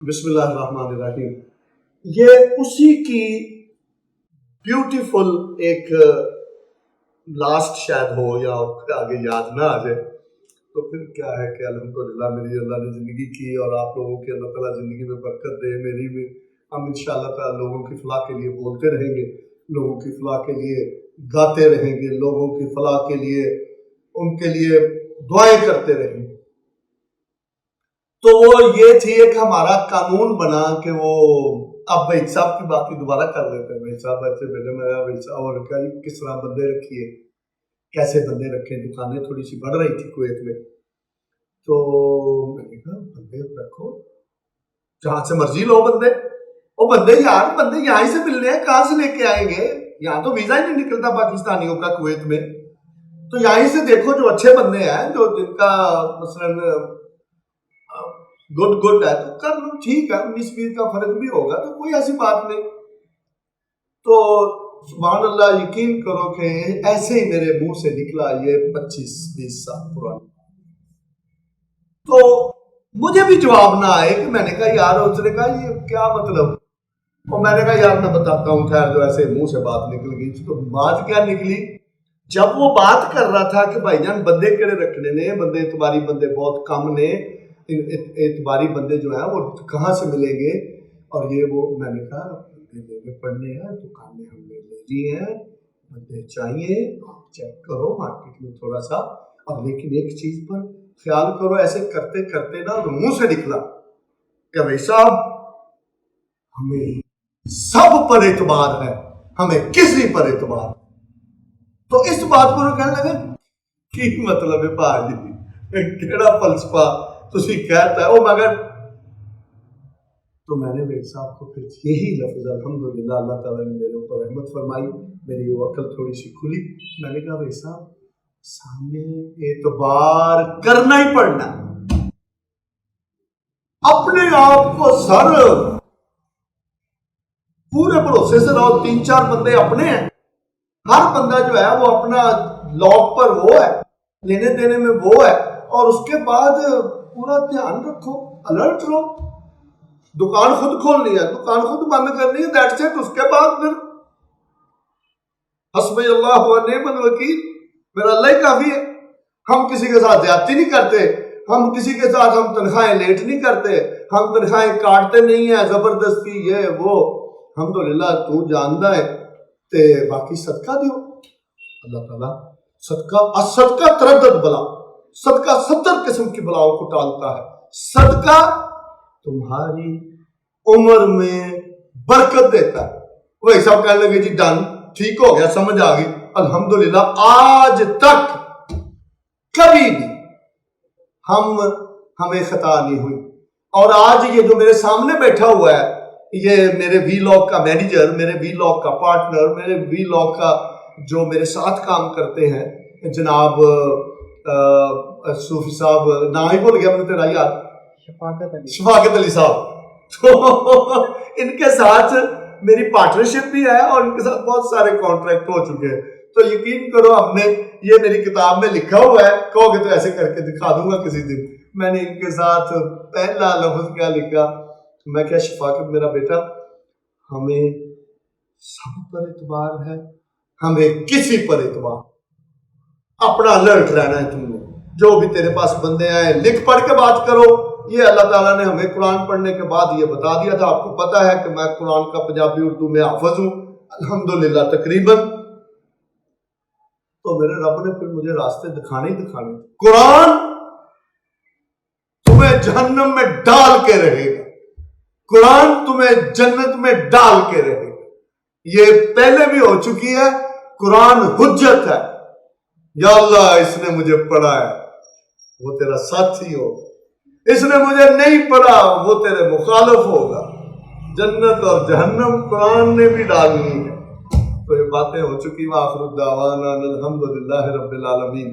بسم اللہ الرحمن الرحیم۔ یہ اسی کی بیوٹیفل ایک لاسٹ شاید ہو یا آگے یاد نہ آ جائے تو پھر کیا ہے کہ الحمدللہ میری اللہ نے زندگی کی اور آپ لوگوں کی اللہ تعالیٰ زندگی میں برکت دے، میری بھی۔ ہم انشاءاللہ تعالیٰ لوگوں کی فلاح کے لیے بولتے رہیں گے، لوگوں کی فلاح کے لیے گاتے رہیں گے، لوگوں کی فلاح کے لیے ان کے لیے دعائیں کرتے رہیں گے۔ تو وہ یہ تھی ایک ہمارا قانون بنا کہ وہ اب بھائی صاحب کی بات دوبارہ کر لیتے ہیں۔ بھائی صاحب ایسے بیٹے میں بھائی صاحب اور کس طرح بندے رکھیے، کیسے بندے رکھیں، دکانیں تھوڑی سی بڑھ رہی تھی کویت میں، تو میں نے کہا بندے رکھو جہاں سے مرضی لو بندے، وہ بندے یار بندے یہاں ہی سے ملنے ہیں، کہاں سے لے کے آئیں گے؟ یہاں تو ویزا ہی نہیں نکلتا پاکستانیوں کا کویت میں، تو یہاں ہی سے دیکھو جو اچھے بندے ہیں، جو جن کا مثلاً گڈ ہے تو کر لو، ٹھیک ہے، 19-20 کا فرق بھی ہوگا تو کوئی ایسی بات نہیں۔ تو سبحان اللہ، یقین کرو کہ ایسے ہی میرے منہ سے نکلا یہ 25-20 سال پرانا، تو مجھے بھی جواب نہ آئے کہ میں نے کہا یار، اس نے کہا یہ کیا مطلب، اور میں نے کہا یار میں بتاتا ہوں، خیر جو ایسے منہ سے بات نکل گئی۔ تو بات کیا نکلی، جب وہ بات کر رہا تھا کہ بھائی جان بندے کیڑے رکھنے نے، بندے اعتباری بندے بہت کم نے، اعتباری بندے جو ہیں وہ کہاں سے ملیں گے، اور یہ وہ، میں نے کہا بندے لینے پڑنے ہیں، دکانیں ہم نے لے لی ہیں، بندے چاہیے، چیک کرو مارکیٹ میں تھوڑا سا، اور لیکن ایک چیز پر خیال کرو، ایسے کرتے کرتے نا منہ سے نکلا کہ بھائی صاحب ہمیں سب پر اعتبار ہے، ہمیں کسی پر اعتبار ہے۔ تو اس بات پر وہ کہنے لگے کی مطلب ہے پاجی کیڑا فلسفہ تسی کہتا ہے وہ، مگر تو میں نے بھائی صاحب کو پھر یہی لفظ، الحمدللہ اللہ تعالیٰ نے میرے اوپر رحمت فرمائی، میری وہ عقل تھوڑی سی کھلی، میں نے کہا بھائی صاحب سامنے اعتبار کرنا ہی پڑنا، اپنے آپ کو سر پورے بھروسے سے رہو، 3-4 بندے اپنے ہیں، ہر بندہ جو ہے وہ اپنا لاک پر وہ ہے، لینے دینے میں وہ ہے، اور اس کے بعد پورا دھیان رکھو، الرٹ رہو۔ دکان خود کھولنی ہے، دکان خود بند کرنی ہے، دیٹس اٹ۔ اس کے بعد پھر حسبی اللہ و نعم الوکیل، میرا اللہ ہی کافی ہے۔ ہم کسی کے ساتھ زیادتی نہیں کرتے، ہم کسی کے ساتھ ہم تنخواہیں لیٹ نہیں کرتے، ہم تنخواہیں کاٹتے نہیں ہیں زبردستی یہ وہ، الحمدللہ تو جاندہ ہے۔ تے باقی صدقہ دیو، اللہ تعالیٰ صدقہ تردد بلا، صدقہ 70 قسم کی بلاؤں کو ٹالتا ہے۔ صدقہ تمہاری عمر میں برکت دیتا ہے۔ وہ ایک صاحب کہنے لگے جی ڈن، ٹھیک ہو گیا، سمجھ آ گئی، الحمدللہ آج تک کبھی بھی ہمیں خطا نہیں ہوئی۔ اور آج یہ جو میرے سامنے بیٹھا ہوا ہے، یہ میرے وی لاگ کا مینیجر، میرے وی لاگ کا پارٹنر، میرے وی لاگ کا جو میرے ساتھ کام کرتے ہیں، جناب صوفی صاحب، نام ہی بھول گیا میں تیرا یار، شفاقت علی صاحب، تو ان کے ساتھ میری پارٹنرشپ بھی ہے اور ان کے ساتھ بہت سارے کانٹریکٹ ہو چکے ہیں۔ تو یقین کرو ہم نے یہ میری کتاب میں لکھا ہوا ہے، کہو گے تو ایسے کر کے دکھا دوں گا کسی دن۔ میں نے ان کے ساتھ پہلا لفظ کیا لکھا، میں کیا شفاقت میرا بیٹا، ہمیں سب پر اعتبار ہے، ہمیں کسی پر اعتبار، اپنا الرٹ رہنا ہے۔ تم نے جو بھی تیرے پاس بندے آئے لکھ پڑھ کے بات کرو۔ یہ اللہ تعالیٰ نے ہمیں قرآن پڑھنے کے بعد یہ بتا دیا تھا، آپ کو پتا ہے کہ میں قرآن کا پنجابی اردو میں حافظ ہوں الحمدللہ تقریباً۔ تو میرے رب نے پھر مجھے راستے دکھانے ہی دکھانے۔ قرآن تمہیں جہنم میں ڈال کے رہے گا، قرآن تمہیں جنت میں ڈال کے رہے گا، یہ پہلے بھی ہو چکی ہے۔ قرآن حجت ہے، یا اللہ اس نے مجھے پڑھا ہے وہ تیرا ساتھی ہو، اس نے مجھے نہیں پڑھا وہ تیرے مخالف ہوگا۔ جنت اور جہنم قرآن نے بھی ڈالنی ہے۔ تو یہ باتیں ہو چکی، وآخر الدعوانا الحمدللہ رب العالمین۔